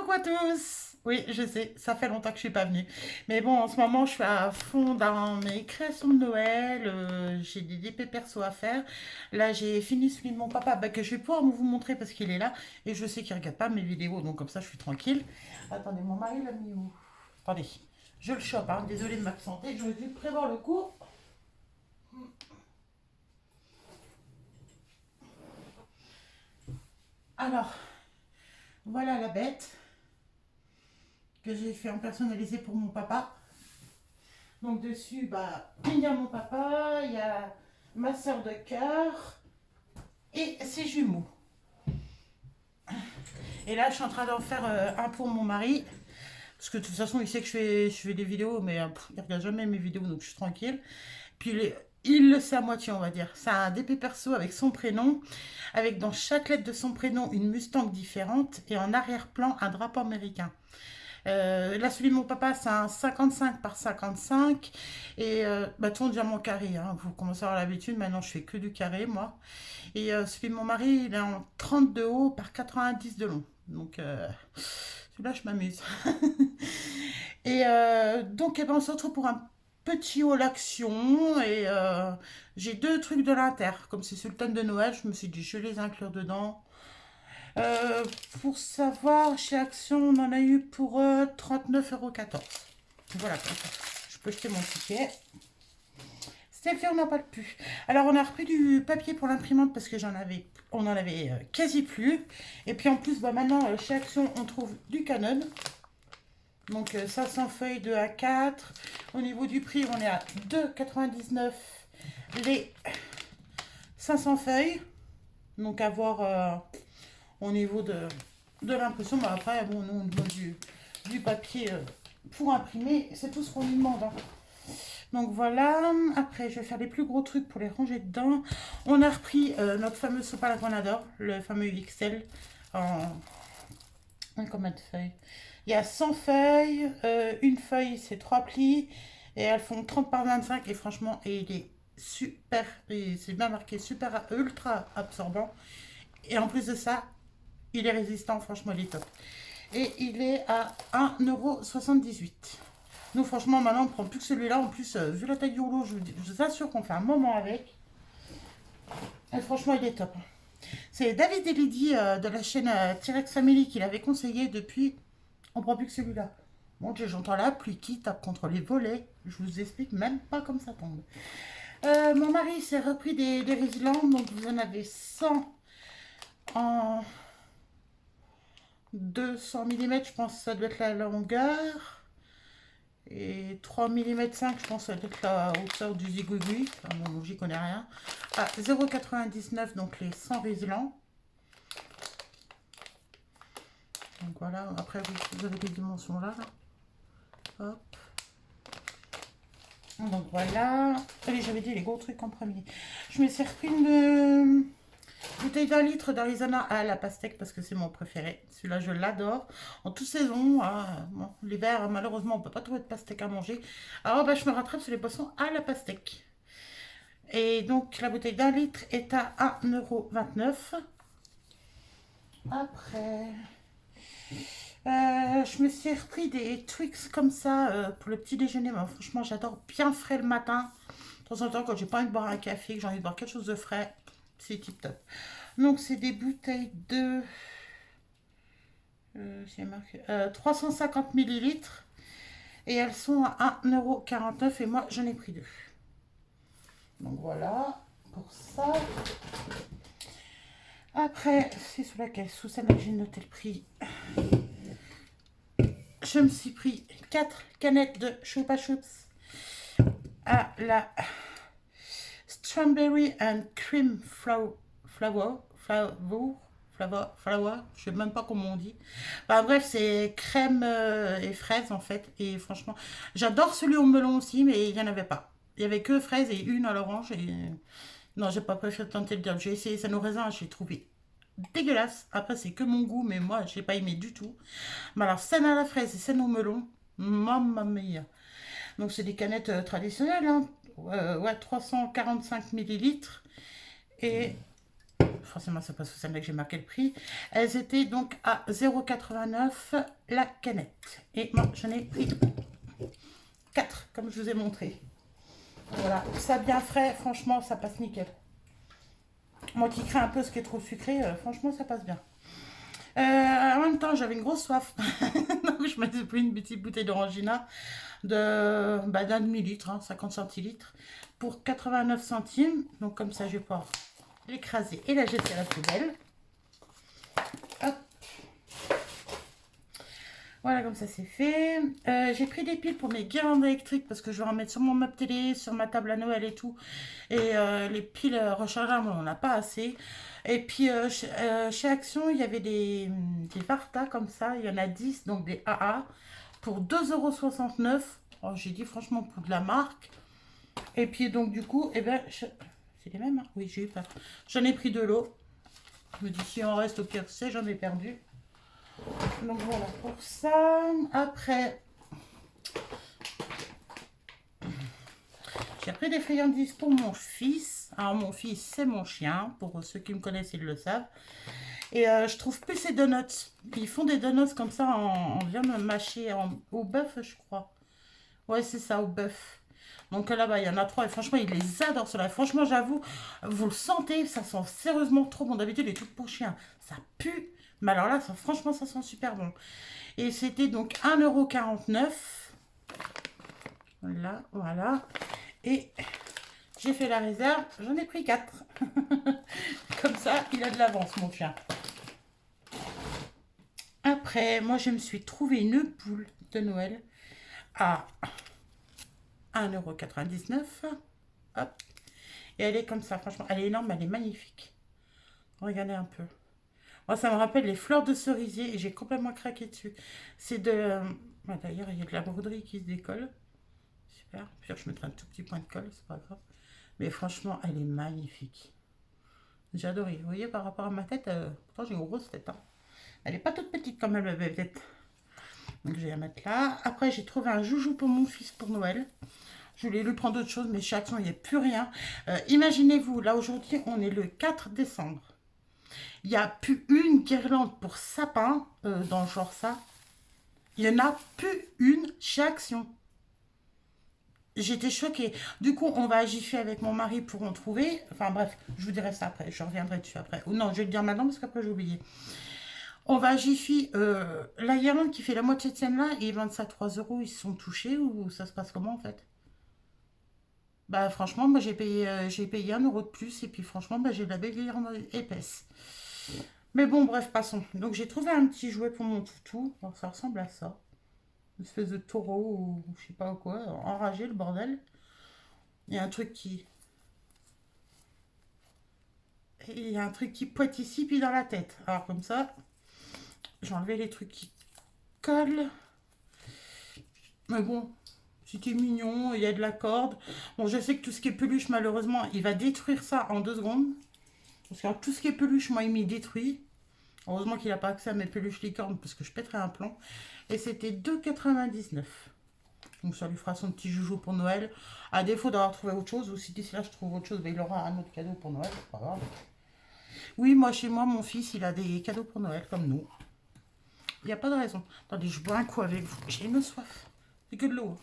Coucou à tous! Oui, je sais, ça fait longtemps que je suis pas venue. Mais bon, en ce moment, je suis à fond dans mes créations de Noël. J'ai des DP perso à faire. Là, j'ai fini celui de mon papa que je vais pouvoir vous montrer parce qu'il est là. Et je sais qu'il regarde pas mes vidéos, donc comme ça, je suis tranquille. Attendez, mon mari l'a mis où? Attendez, je le chope, hein. Désolée de m'absenter. J'aurais dû prévoir le cours. Alors, voilà la bête que j'ai fait en personnalisé pour mon papa. Donc dessus, bah, il y a mon papa, il y a ma soeur de cœur et ses jumeaux. Et là, je suis en train d'en faire un pour mon mari. Parce que de toute façon, il sait que je fais des vidéos, mais il regarde jamais mes vidéos, donc je suis tranquille. Puis il le sait à moitié, on va dire. C'est un DP perso avec son prénom, avec dans chaque lettre de son prénom une Mustang différente et en arrière-plan un drapeau américain. Là, celui de mon papa, c'est un 55 par 55. Et bah, tout en diamant carré. Hein. Vous commencez à avoir l'habitude. Maintenant, je fais que du carré, moi. Et celui de mon mari, il est en 30 de haut par 90 de long. Donc, celui-là, je m'amuse. Et donc, eh ben, on se retrouve pour un petit haul action. Et j'ai deux trucs de l'inter. Comme c'est sur le thème de Noël, je me suis dit, je vais les inclure dedans. Euh, pour savoir, chez Action, on en a eu pour 39,14 €. Voilà, comme ça. Je peux jeter mon ticket. C'est fait, on n'en parle plus. Alors, on a repris du papier pour l'imprimante parce que on en avait quasi plus. Et puis en plus, bah, maintenant, chez Action, on trouve du Canon. Donc, 500 feuilles de A4. Au niveau du prix, on est à 2,99 € les 500 feuilles. Donc, à voir au niveau de l'impression. Mais après, bon, nous, on demande du papier pour imprimer. C'est tout ce qu'on lui demande. Hein. Donc voilà. Après, je vais faire les plus gros trucs pour les ranger dedans. On a repris notre fameux sopalin qu'on adore, le fameux XL. En combien de feuilles? Il y a 100 feuilles. Une feuille, c'est 3 plis. Et elles font 30 par 25. Et franchement, et il est super. C'est bien marqué, super ultra absorbant. Et en plus de ça, il est résistant, franchement, il est top. Et il est à 1,78 €. Nous, franchement, maintenant, on ne prend plus que celui-là. En plus, vu la taille du rouleau, je vous assure qu'on fait un moment avec. Et franchement, il est top. C'est David et Lydie de la chaîne T-Rex Family qui l'avait conseillé depuis. On ne prend plus que celui-là. Bon, j'entends la pluie qui tape contre les volets. Je vous explique même pas comme ça tombe. Mon mari s'est repris des Riesland. Donc, vous en avez 100 en 200 mm, je pense que ça doit être la longueur. Et 3 mm 5, je pense que ça doit être la hauteur du zigouigoui. Enfin, bon, j'y connais rien. À 0,99, donc les 100 Riesland. Donc voilà, après vous avez les dimensions là. Hop. Donc voilà. Allez, j'avais dit les gros trucs en premier. Je me suis repris une bouteille d'un litre d'Arizona à la pastèque parce que c'est mon préféré. Celui-là, je l'adore. En toute saison, bon, l'hiver, malheureusement, on ne peut pas trouver de pastèque à manger. Alors, bah, je me rattrape sur les poissons à la pastèque. Et donc, la bouteille d'un litre est à 1,29 €. Après, je me suis repris des Twix comme ça pour le petit déjeuner. Mais franchement, j'adore bien frais le matin. De temps en temps, quand j'ai pas envie de boire un café, que j'ai envie de boire quelque chose de frais, c'est tip top. Donc, c'est des bouteilles de c'est marqué, 350 millilitres. Et elles sont à 1,49 € et moi, j'en ai pris deux. Donc voilà, pour ça. Après, c'est sous la caisse, sous celle-là que j'ai noté le prix. Je me suis pris 4 canettes de Chupa Chups à la Strawberry and Cream Flower. Je sais même pas comment on dit. Bah, bref, c'est crème et fraises en fait. Et franchement, j'adore celui au melon aussi, mais il n'y en avait pas. Il y avait que fraises et une à l'orange. Et non, j'ai pas préféré tenter le dire. J'ai essayé ça au raisin, j'ai trouvé dégueulasse. Après, c'est que mon goût, mais moi, j'ai pas aimé du tout. Mais alors, celle à la fraise et celle au melon, mamma mia. Donc, c'est des canettes traditionnelles, hein. Ouais, 345 millilitres. Et forcément c'est parce que c'est là que j'ai marqué le prix. Elles étaient donc à 0,89 la canette. Et moi j'en ai pris 4 comme je vous ai montré. Voilà, ça bien frais, franchement ça passe nickel. Moi qui crains un peu ce qui est trop sucré, franchement ça passe bien. En même temps j'avais une grosse soif. Donc je m'étais pris une petite bouteille d'orangina d'un demi-litre, hein, 50 centilitres, pour 89 centimes. Donc comme ça je vais pouvoir l'écraser et la jeter à la poubelle. Hop. Voilà, comme ça c'est fait. J'ai pris des piles pour mes guirlandes électriques parce que je vais en mettre sur mon meuble télé, sur ma table à Noël et tout. Et les piles rechargeables, on n'a pas assez. Et puis chez Action, il y avait des Varta comme ça. Il y en a 10, donc des AA, pour 2,69 €. Oh, j'ai dit franchement pour de la marque. Et puis donc du coup, eh ben, c'est les mêmes, hein. Oui, j'ai eu peur. J'en ai pris de l'eau. Je me dis si on reste au pire, c'est j'en ai perdu. Donc voilà pour ça. Après, j'ai pris des friandises pour mon fils. Alors mon fils, c'est mon chien. Pour ceux qui me connaissent, ils le savent. Et je trouve plus ces donuts. Ils font des donuts comme ça en viande mâchée au bœuf, je crois. Ouais, c'est ça, au bœuf. Donc là-bas, il y en a 3 et franchement, il les adore cela. Franchement, j'avoue, vous le sentez, ça sent sérieusement trop bon. D'habitude, les trucs pour chiens, ça pue. Mais alors là, franchement, ça sent super bon. Et c'était donc 1,49 €. Là, voilà. Et j'ai fait la réserve, j'en ai pris 4. Comme ça, il a de l'avance, mon chien. Après, moi, je me suis trouvé une poule de Noël à 1,99 €. Hop. Et elle est comme ça, franchement. Elle est énorme, elle est magnifique. Regardez un peu. Moi, ça me rappelle les fleurs de cerisier et j'ai complètement craqué dessus. C'est de... D'ailleurs, il y a de la broderie qui se décolle. Super. Puis je mettrai un tout petit point de colle, c'est pas grave. Mais franchement, elle est magnifique. J'ai adoré. Vous voyez, par rapport à ma tête, pourtant j'ai une grosse tête. Hein. Elle n'est pas toute petite comme elle m'avait peut-être. Donc je vais la mettre là. Après, j'ai trouvé un joujou pour mon fils pour Noël. Je voulais lui prendre d'autres choses, mais chez Action, il n'y a plus rien. Imaginez-vous, là aujourd'hui, on est le 4 décembre. Il n'y a plus une guirlande pour sapin, dans le genre ça. Il n'y en a plus une chez Action. J'étais choquée. Du coup, on va agir avec mon mari pour en trouver. Enfin bref, je vous dirai ça après. Je reviendrai dessus après. Ou non, je vais le dire maintenant parce qu'après j'ai oublié. On va à Jiffy. La guirlande qui fait la moitié de celle-là, et ils vendent ça à 3 €. Ils se sont touchés ou ça se passe comment en fait? Bah franchement, moi j'ai payé 1 € de plus. Et puis franchement, bah, j'ai de la belle guirlande épaisse. Mais bon, bref, passons. Donc j'ai trouvé un petit jouet pour mon toutou. Alors, ça ressemble à ça. Une espèce de taureau ou je sais pas quoi. Enragé le bordel. Il y a un truc qui... Il y a un truc qui pointe ici puis dans la tête. Alors comme ça, j'ai enlevé les trucs qui collent. Mais bon, c'était mignon, il y a de la corde. Bon, je sais que tout ce qui est peluche, malheureusement, il va détruire ça en 2 secondes. Parce que tout ce qui est peluche, moi, il m'y détruit. Heureusement qu'il n'a pas accès à mes peluches licornes parce que je pèterais un plomb. Et c'était 2,99 €. Donc ça lui fera son petit joujou pour Noël. À défaut d'avoir trouvé autre chose, ou si d'ici là je trouve autre chose, ben, il aura un autre cadeau pour Noël. C'est pas grave. Oui, moi, chez moi, mon fils, il a des cadeaux pour Noël, comme nous. Il n'y a pas de raison. Attendez, je bois un coup avec vous. J'ai une soif. C'est que de l'eau.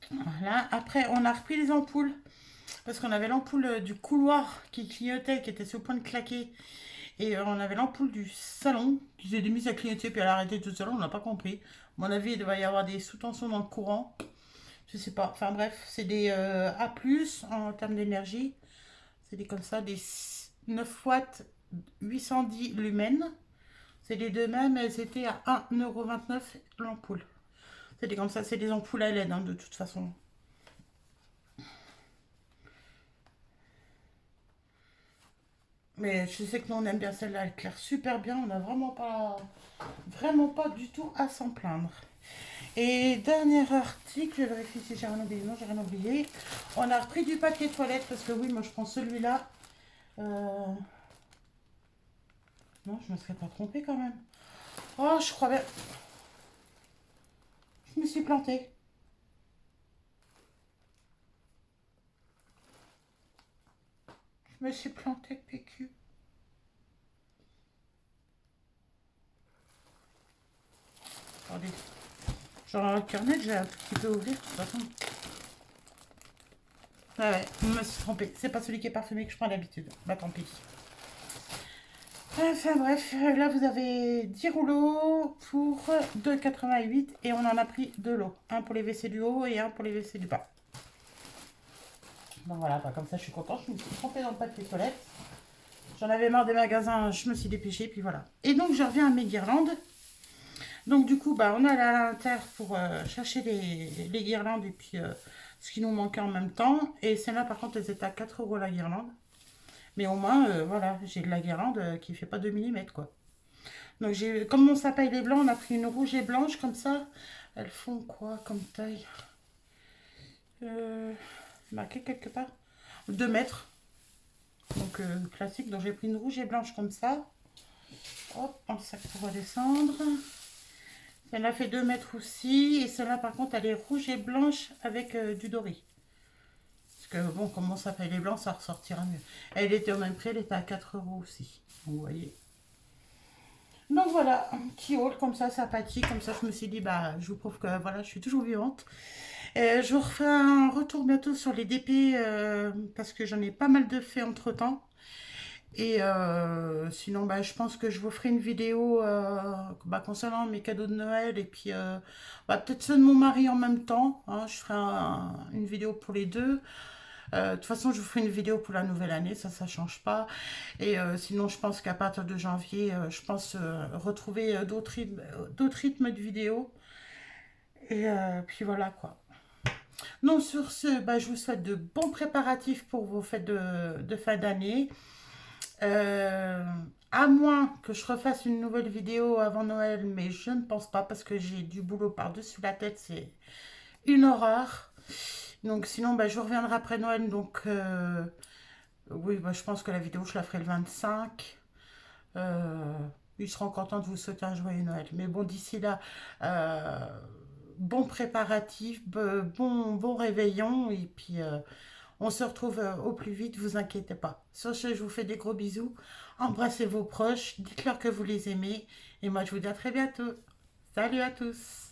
Voilà. Après, on a repris les ampoules. Parce qu'on avait l'ampoule du couloir qui clignotait, qui était sur le point de claquer. Et on avait l'ampoule du salon qui s'est mise à clignoter, puis elle a arrêté tout seul, on n'a pas compris. À mon avis, il doit y avoir des sous-tensions dans le courant. Je sais pas. Enfin bref, c'est des A+, en termes d'énergie. C'est des comme ça, des 9 watts, 810 lumens. C'est les deux mêmes, elles étaient à 1,29 € l'ampoule. C'est des comme ça, c'est des ampoules à LED, hein, de toute façon. Mais je sais que nous on aime bien celle-là, elle éclaire super bien, on n'a vraiment pas du tout à s'en plaindre. Et dernier article, je vérifie si j'ai rien oublié. Non, j'ai rien oublié. On a repris du papier toilette parce que oui, moi je prends celui-là. Non, je me serais pas trompée quand même. Oh, je crois bien. Je me suis plantée. Je me suis plantée de PQ. Attendez. Genre, un carnet, j'ai un tout petit peu ouvert, de toute façon. Ah ouais, je me suis trompée. C'est pas celui qui est parfumé que je prends d'habitude. Bah tant pis. Enfin bref, là vous avez 10 rouleaux pour 2,88 et on en a pris 2 lots. Un pour les WC du haut et un pour les WC du bas. Bon voilà, bah, comme ça je suis contente. Je me suis trompée dans le papier toilette. J'en avais marre des magasins, je me suis dépêchée, puis voilà. Et donc je reviens à mes guirlandes. Donc du coup, bah, on est allé à l'Inter pour chercher les guirlandes et puis ce qui nous manquait en même temps. Et celles-là, par contre, elles étaient à 4 euros la guirlande. Mais au moins, voilà, j'ai de la guirlande qui fait pas 2 millimètres quoi. Donc comme mon sapin il est blanc, on a pris une rouge et blanche comme ça. Elles font quoi comme taille marqué quelque part 2 mètres. Donc classique, donc j'ai pris une rouge et blanche comme ça. Hop, en sac pour redescendre. Celle-là fait 2 mètres aussi. Et celle-là, par contre, elle est rouge et blanche avec du doré. Parce que, bon, comme mon sapin il est blanc, ça ressortira mieux. Elle était au même prix, elle était à 4 euros aussi. Vous voyez. Donc voilà, un petit haul comme ça, sympathique. Comme ça, je me suis dit, bah, je vous prouve que voilà, je suis toujours vivante. Je vous refais un retour bientôt sur les DP parce que j'en ai pas mal de faits entre temps. Et sinon, bah, je pense que je vous ferai une vidéo bah, concernant mes cadeaux de Noël et puis bah, peut-être ceux de mon mari en même temps. Hein. Je ferai une vidéo pour les deux. De toute façon, je vous ferai une vidéo pour la nouvelle année, ça change pas. Et sinon, je pense qu'à partir de janvier, je pense retrouver d'autres rythmes de vidéos. Et puis voilà quoi. Non, sur ce, bah, je vous souhaite de bons préparatifs pour vos fêtes de fin d'année. Euh, à moins que je refasse une nouvelle vidéo avant Noël, mais je ne pense pas parce que j'ai du boulot par-dessus la tête, c'est une horreur. Donc sinon, bah, je reviendrai après Noël. Donc oui, bah, je pense que la vidéo, je la ferai le 25. Euh, Ils seront contents de vous souhaiter un joyeux Noël. Mais bon, d'ici là, euh, bon préparatif, bon réveillon. Et puis, on se retrouve au plus vite, vous inquiétez pas. Sur ce, je vous fais des gros bisous. Embrassez vos proches, dites-leur que vous les aimez. Et moi, je vous dis à très bientôt. Salut à tous.